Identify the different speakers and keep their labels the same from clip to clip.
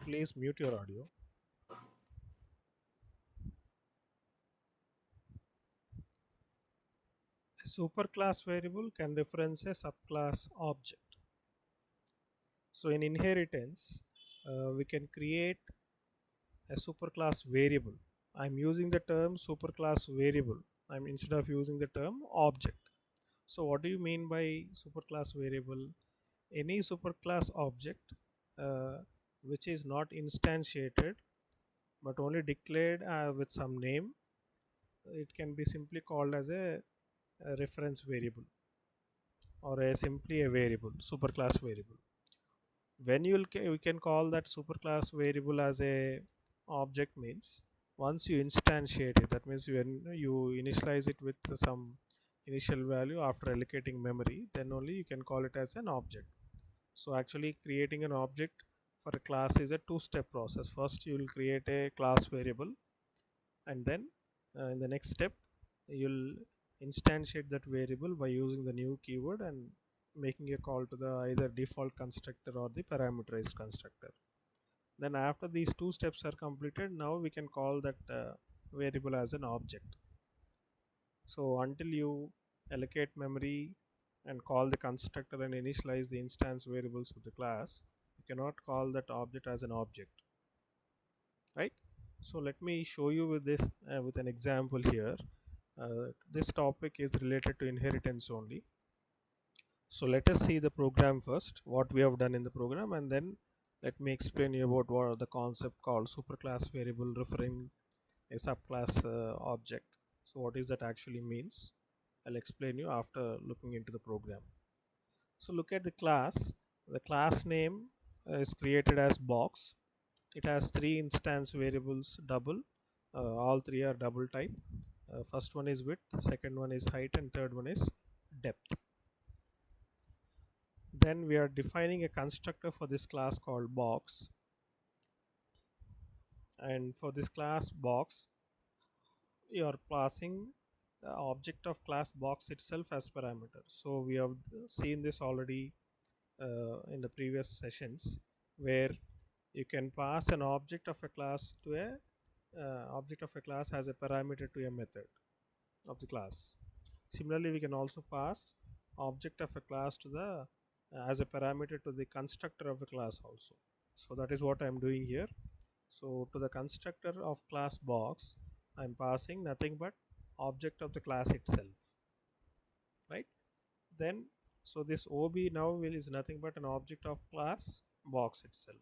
Speaker 1: Please mute your audio. A superclass variable can reference a subclass object. So in inheritance, we can create a superclass variable. I'm using the term superclass variable. I'm instead of using the term object. So what do you mean by superclass variable? Any superclass object which is not instantiated but only declared with some name, it can be simply called as a reference variable or simply a variable, superclass variable. When we can call that superclass variable as a object means once you instantiate it, that means when you initialize it with some initial value after allocating memory, then only you can call it as an object. So actually creating an object for a class is a two-step process. First you will create a class variable, and then in the next step you'll instantiate that variable by using the new keyword and making a call to the either default constructor or the parameterized constructor. Then after these two steps are completed, now we can call that variable as an object. So until you allocate memory and call the constructor and initialize the instance variables of the class, you cannot call that object as an object, right? So let me show you with this with an example here. This topic is related to inheritance only. So let us see the program first, what we have done in the program, and then let me explain you about what the concept called superclass variable referring a subclass object. So what is that actually means? I'll explain you after looking into the program. So look at the class. The class name is created as box. It has three instance variables double. All three are double type. First one is width, second one is height, and third one is depth. Then we are defining a constructor for this class called box, and for this class box you are passing the object of class box itself as parameter. So we have seen this already in the previous sessions, where you can pass an object of a class to a object of a class as a parameter to a method of the class. Similarly, we can also pass object of a class to the as a parameter to the constructor of the class also. So that is what I am doing here. So to the constructor of class box, I am passing nothing but object of the class itself, right? Then so this ob now will is nothing but an object of class box itself.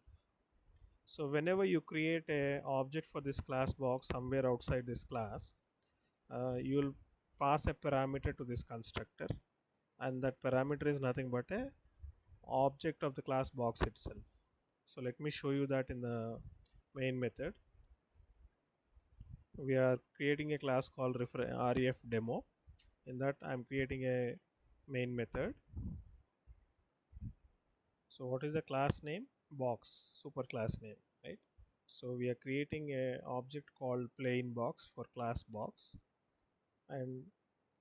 Speaker 1: So whenever you create a object for this class box somewhere outside this class, you will pass a parameter to this constructor, and that parameter is nothing but a object of the class box itself. So let me show you that in the main method. We are creating a class called ref demo. In that I am creating a main method. So what is the class name? Box, super class name, right? So we are creating a object called plain box for class box, and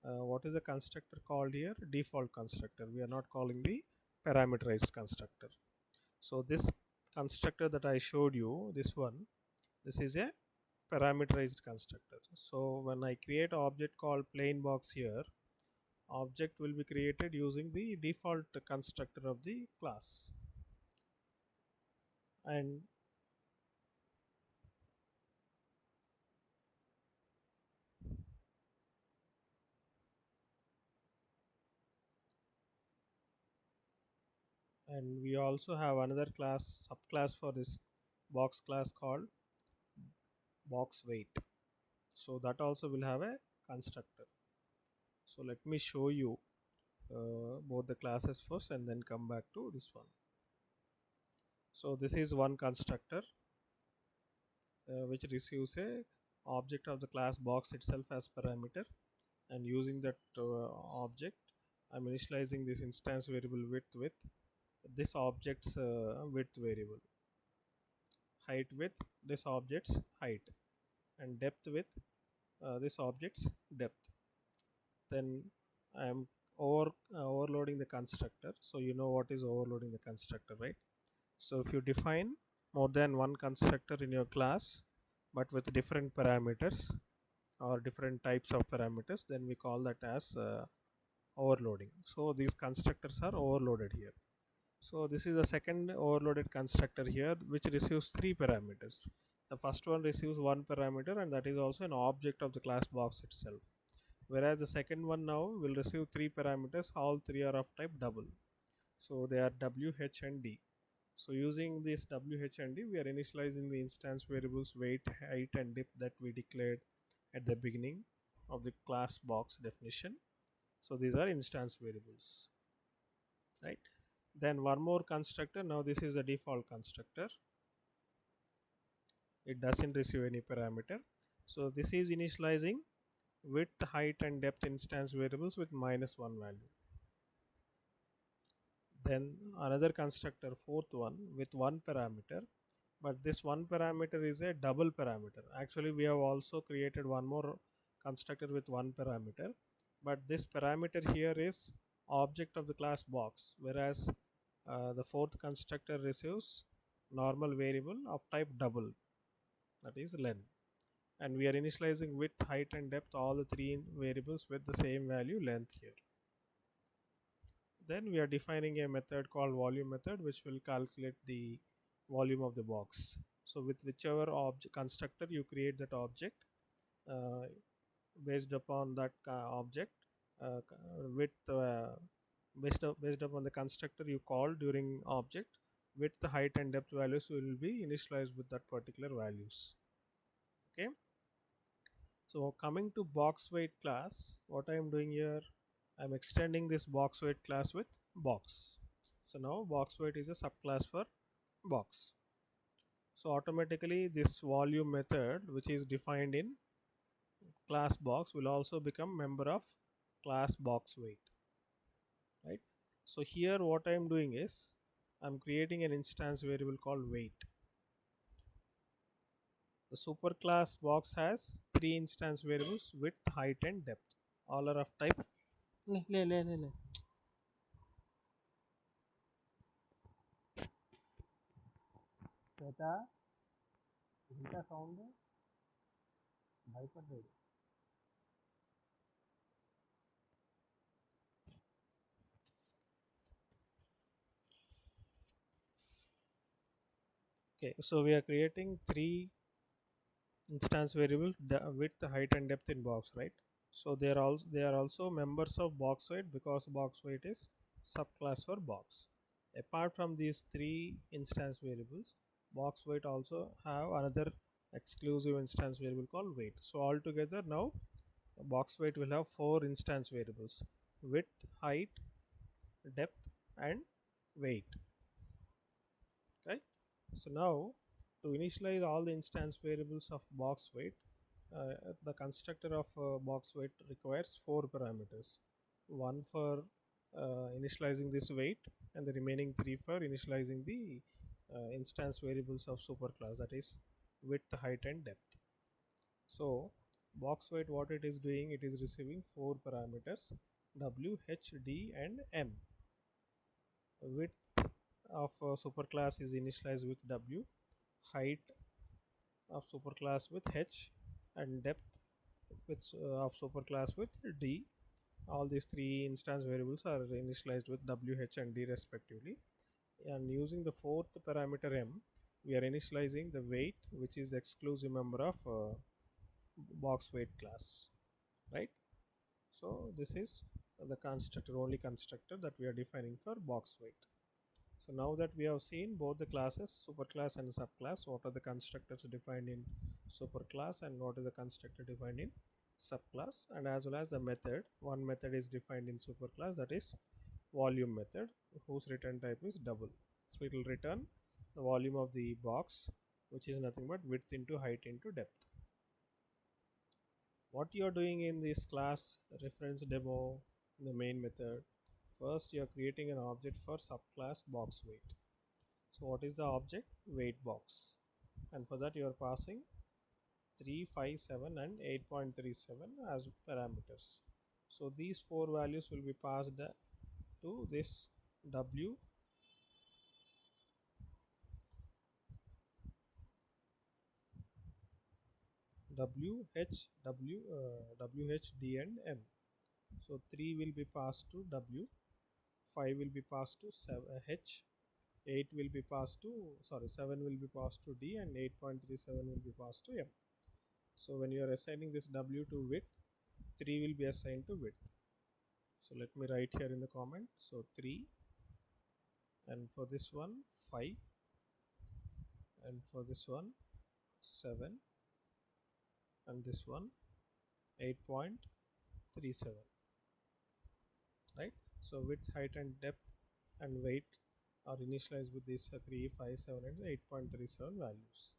Speaker 1: what is the constructor called here? Default constructor. We are not calling the parameterized constructor. So this constructor that I showed you, this one, this is a parameterized constructor. So when I create an object called plain box here, object will be created using the default constructor of the class. and and we also have another class subclass for this box class called box weight. So that also will have a constructor. So let me show you both the classes first and then come back to this one. So this is one constructor which receives a object of the class box itself as parameter, and using that object I'm initializing this instance variable width with this object's width variable, height with this object's height, and depth with this object's depth. Then I am overloading the constructor. So you know what is overloading the constructor, right? So if you define more than one constructor in your class but with different parameters or different types of parameters, then we call that as overloading. So these constructors are overloaded here. So this is the second overloaded constructor here, which receives three parameters. The first one receives one parameter, and that is also an object of the class box itself, whereas the second one now will receive three parameters. All three are of type double, so they are w, h and d. So using this w, h and d, we are initializing the instance variables weight, height and depth that we declared at the beginning of the class box definition. So these are instance variables, right? Then one more constructor. Now this is the default constructor. It doesn't receive any parameter. So this is initializing width, height and depth instance variables with -1 value. Then another constructor, fourth one, with one parameter, but this one parameter is a double parameter. Actually we have also created one more constructor with one parameter, but this parameter here is object of the class box, whereas the fourth constructor receives normal variable of type double, that is len, and we are initializing width, height and depth, all the three variables with the same value length here. Then we are defining a method called volume method, which will calculate the volume of the box. So with whichever object constructor you create that object, uh, based upon that object, with based upon the constructor you call during object, width, height and depth values will be initialized with that particular values. Okay, so coming to box weight class, what I am doing here, I am extending this box weight class with box. So now box weight is a subclass for box. So automatically this volume method, which is defined in class box, will also become member of class box weight, right? So here what I am doing is I'm creating an instance variable called weight. The superclass box has three instance variables: width, height and depth. All are of type శ్వేత ఇంకా sound భయపడ్డాడు. Okay, so we are creating three instance variables: width, height and depth in box, right? So they are also members of box weight because box weight is subclass for box. Apart from these three instance variables, box weight also have another exclusive instance variable called weight. So altogether now box weight will have four instance variables: width, height, depth and weight. Okay, so now to initialize all the instance variables of box weight, the constructor of box weight requires four parameters: one for initializing this weight and the remaining three for initializing the instance variables of superclass, that is width, height and depth. So box weight, what it is doing, it is receiving four parameters: w, h, d and m. Width of superclass is initialized with w, height of superclass with h and depth with of superclass with d. All these three instance variables are initialized with w, h and d respectively, and using the fourth parameter m, we are initializing the weight, which is the exclusive member of box weight class, right? So this is the constructor, only constructor that we are defining for box weight. So now that we have seen both the classes, superclass and subclass, what are the constructors defined in superclass and what is the constructor defined in subclass, and as well as the method. One method is defined in superclass, that is volume method, whose return type is double. So it will return the volume of the box, which is nothing but width into height into depth. What you are doing in this class reference demo, in the main method, first you are creating an object for subclass box weight. So what is the object? Weight box, and for that you are passing 3, 5, 7 and 8.37 as parameters. So these four values will be passed to this w, W, H, W, W, H, D and M. So 3 will be passed to W, 5 will be passed to H, 8 will be passed to, sorry, 7 will be passed to D, and 8.37 will be passed to M. So when you are assigning this W to width, 3 will be assigned to width. So let me write here in the comment. So 3, and for this one 5, and for this one 7, and this one 8.37, right? So width, height and depth and weight are initialized with these 3, 5, 7 and 8.37 values.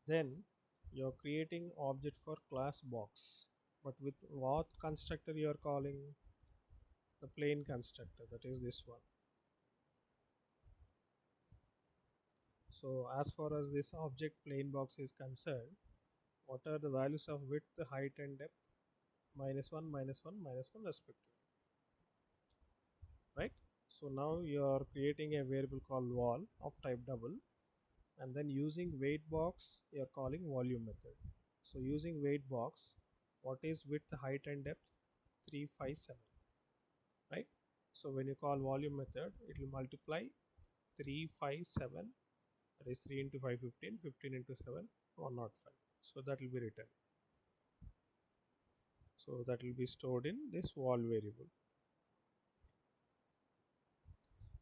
Speaker 1: Then you're creating object for class box, but with what constructor you are calling? The plain constructor, that is this one. So as far as this object plain box is concerned, what are the values of width, height and depth? -1, -1, -1 respectively, right? So now you are creating a variable called wall of type double, and then using weight box you are calling volume method. So using weight box, what is width, height and depth? 3, 5, 7, right? So when you call volume method, it will multiply 3, 5, 7, that is 3 into 5, 15, 15 into 7, 105. So that will be written. So that will be stored in this wall variable.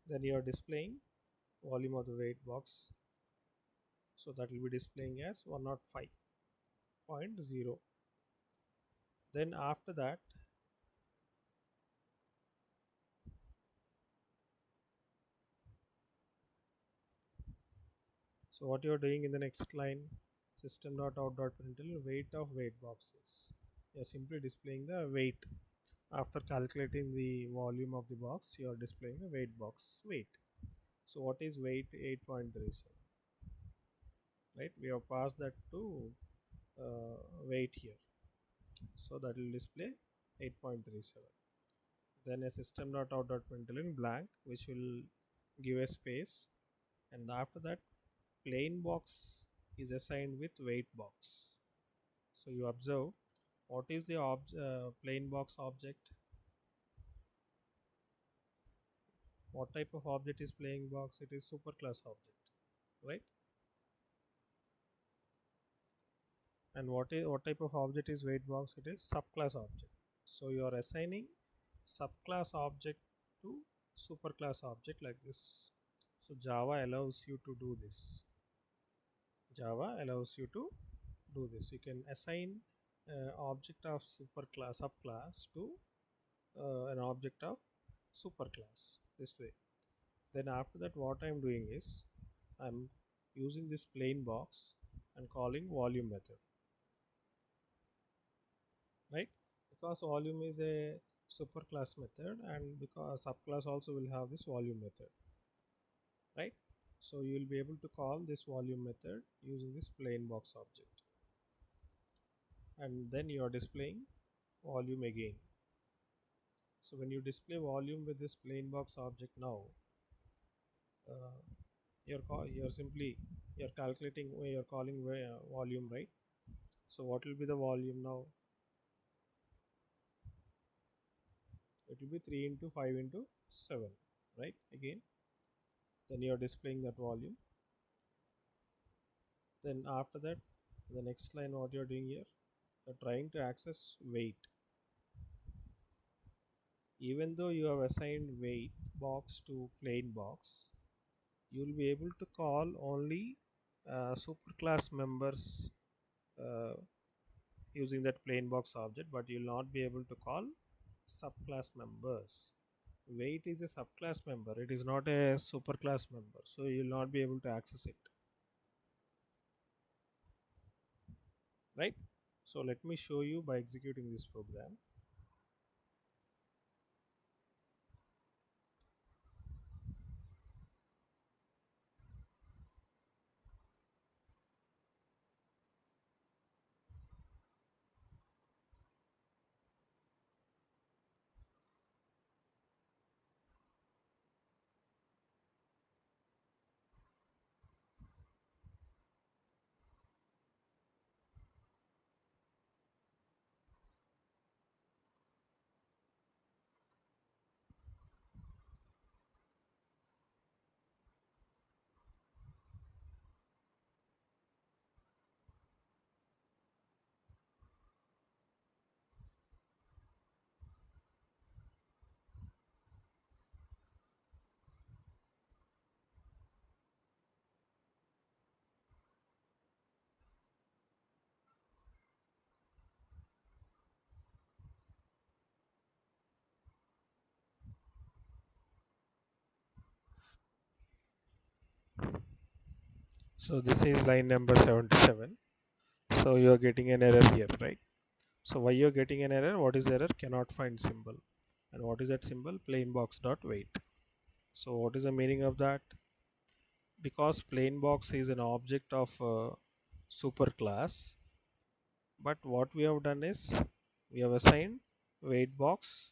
Speaker 1: Then you are displaying volume of the weight box, so that will be displaying as 105.0. Then after that, so what you are doing in the next line, system.out.println weight of weight boxes, you are simply displaying the weight. After calculating the volume of the box, you are displaying the weight box weight. So what is weight? 8.37, right? We have passed that to weight here, so that will display 8.37. Then a system.out.println blank, which will give a space, and after that plain box is assigned with weight box. So you observe, what is the plain box object? What type of object is plain box? It is superclass object, right? And what type of object is weight box? It is subclass object. So you are assigning subclass object to superclass object like this. So Java allows you to do this. Java allows you to do this. You can assign object of superclass subclass to an object of superclass this way. Then after that, what I'm doing is I'm using this plain box and calling volume method, right? Because volume is a superclass method, and because subclass also will have this volume method, right? So you will be able to call this volume method using this plain box object, and then you are displaying volume again. So when you display volume with this plain box object now, uh, you're simply you're calculating, you're calling volume, right? So what will be the volume now? It will be 3 into 5 into 7, right? Again, then you're displaying that volume. Then after that, the next line, what you're doing here, you're trying to access weight. Even though you have assigned weight box to plain box, you will be able to call only superclass members uh, using that plain box object, but you will not be able to call subclass members. Weight is a subclass member, it is not a superclass member, so you will not be able to access it, right? So let me show you by executing this program. So this is line number 77. So you are getting an error here, right? So why you are getting an error? What is the error? Cannot find symbol. And what is that symbol? Plain box dot wait. So what is the meaning of that? Because plain box is an object of superclass, but what we have done is we have assigned wait box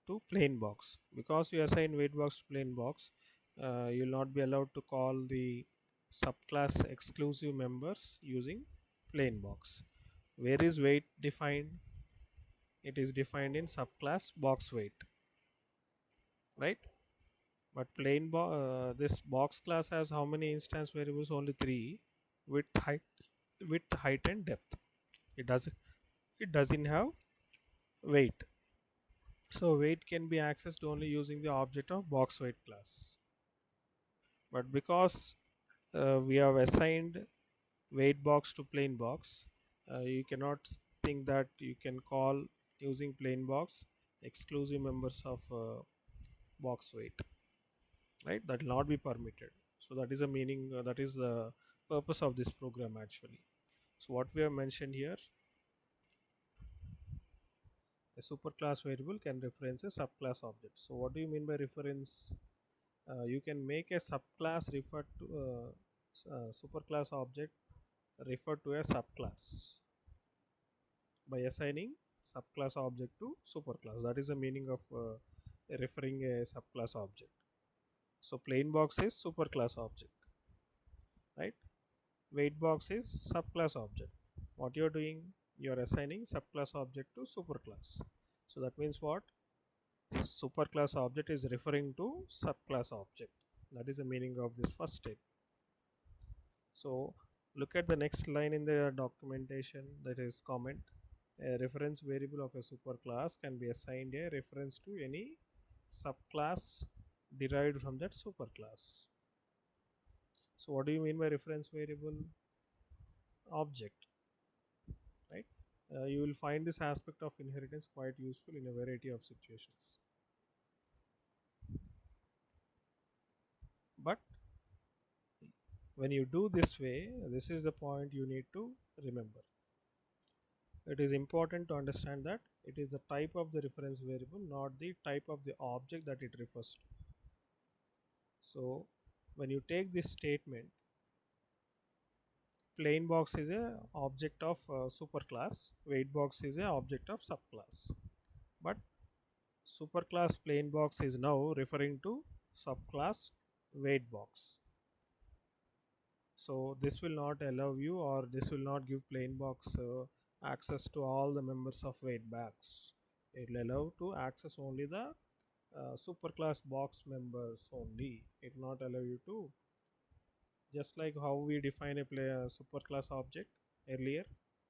Speaker 1: to plain box. Because you assign wait box to plain box, you will not be allowed to call the subclass exclusive members using plain box. Where is wait defined? It is defined in subclass box wait, right? But this box class has how many instance variables? Only three: width, height, and depth. It doesn't have weight. So weight can be accessed only using the object of box weight class. But because we have assigned weight box to plain box, you cannot think that you can call using plain box exclusive members of box weight, right? That will not be permitted. So that is the meaning, that is the purpose of this program actually. So what we have mentioned here, a superclass variable can reference a subclass object. So what do you mean by reference? You can make a subclass refer to superclass object refer to a subclass by assigning subclass object to superclass. That is the meaning of referring a subclass object. So plain box is superclass object, right? Weight box is subclass object. What you are doing, you are assigning subclass object to superclass. So that means what? Superclass object is referring to subclass object. That is the meaning of this first step. So look at the next line in the documentation, that is comment. A reference variable of a superclass can be assigned a reference to any subclass derived from that superclass. So what do you mean by reference variable? Object, right? You will find this aspect of inheritance quite useful in a variety of situations. But when you do this way, this is the point you need to remember. It is important to understand that it is the type of the reference variable, not the type of the object that it refers to. So when you take this statement, plain box is a object of superclass, weight box is a object of subclass, but superclass plain box is now referring to subclass weight box. So this will not allow you, or this will not give plain box access to all the members of weight box. It will allow to access only the superclass box members only. It will not allow you to, just like how we define a superclass object earlier,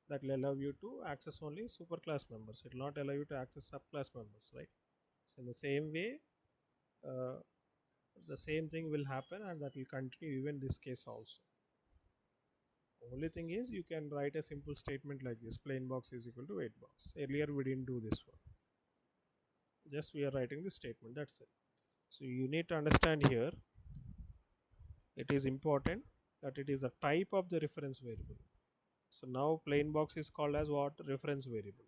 Speaker 1: that will allow you to access only superclass members. It will not allow you to access subclass members, right? So in the same way, uh, the same thing will happen, and that will continue even this case also. Only thing is, you can write a simple statement like this: plain box is equal to weight box. Earlier we didn't do this one, just we are writing this statement, that's it. So you need to understand here, it is important that it is a type of the reference variable. So now plain box is called as what? Reference variable,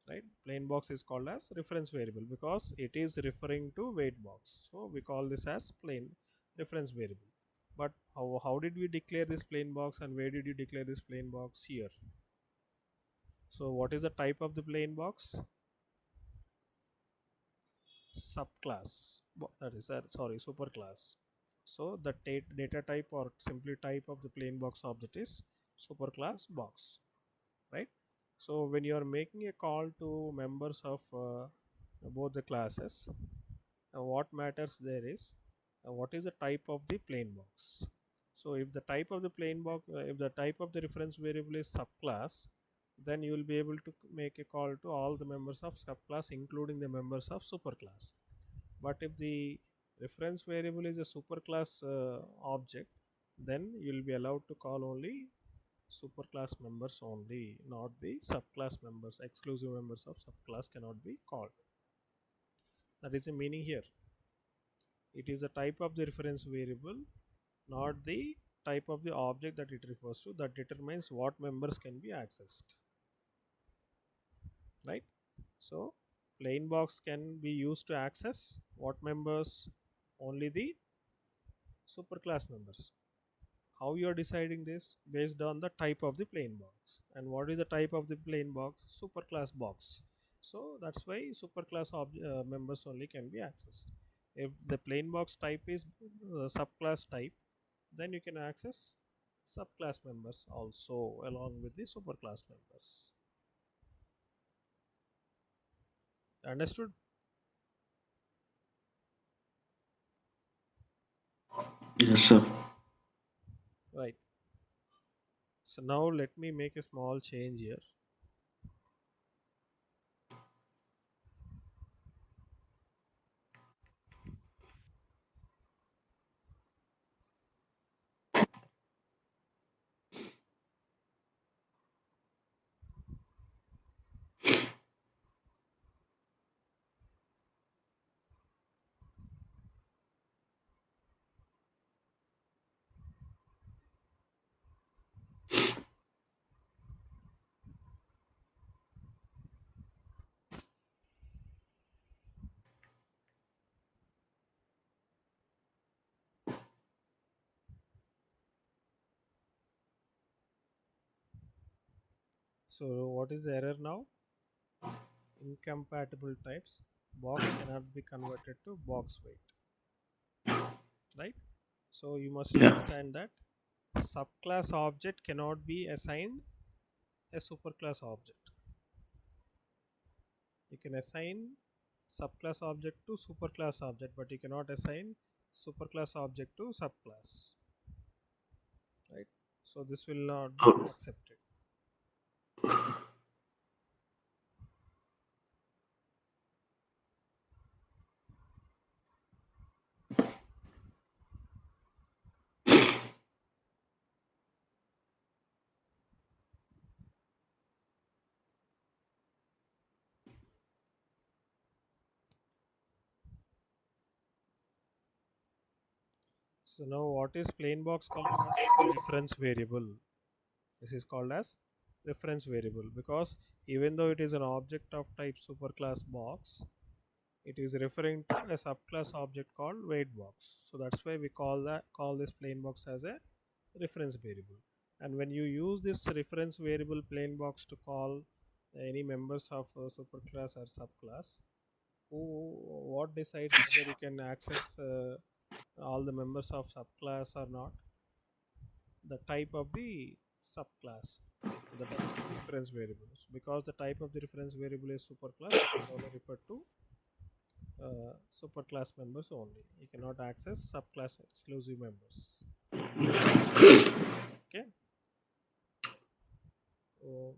Speaker 1: right? Plain box is called as reference variable because it is referring to weight box. So we call this as plain reference variable. But how did we declare this plain box, and where did you declare this plain box? Here. So what is the type of the plain box? Subclass. That is sorry, superclass. So the data type, or simply type, of the plain box object is superclass box, right? So when you are making a call to members of both the classes, what matters there is what is the type of the plain box. So if the type of the plain box, if the type of the reference variable is subclass, then you will be able to make a call to all the members of subclass, including the members of superclass. But if the reference variable is a superclass object, then you will be allowed to call only superclass members only, not the subclass members. Exclusive members of subclass cannot be called. That is the meaning here. It is a type of the reference variable, not the type of the object that it refers to. That determines what members can be accessed, right? So plain box can be used to access what members? Only the superclass members. How you are deciding this? Based on the type of the plain box. And what is the type of the plain box? Superclass box. So that's why superclass members only can be accessed. If the plain box type is subclass type, then you can access subclass members also along with the superclass members. Understood?
Speaker 2: Yes, sir.
Speaker 1: Right. So now let me make a small change here. So what is the error now? Incompatible types. Box cannot be converted to box weight, right? So you must
Speaker 2: Yeah.
Speaker 1: understand that subclass object cannot be assigned a superclass object. You can assign subclass object to superclass object, but you cannot assign superclass object to subclass, right? So this will not be
Speaker 2: So,
Speaker 1: accepted. So now what is plain box called as? Reference variable. This is called as reference variable because even though it is an object of type superclass box, it is referring to a subclass object called weight box. So that's why we call this plain box as a reference variable. And when you use this reference variable plain box to call any members of superclass or subclass, who what decides whether you can access all the members of subclass or not? The type of the subclass. So the type of the reference variables. Because the type of the reference variable is superclass, it will only refer to superclass members only. You cannot access subclass exclusive members. Okay. So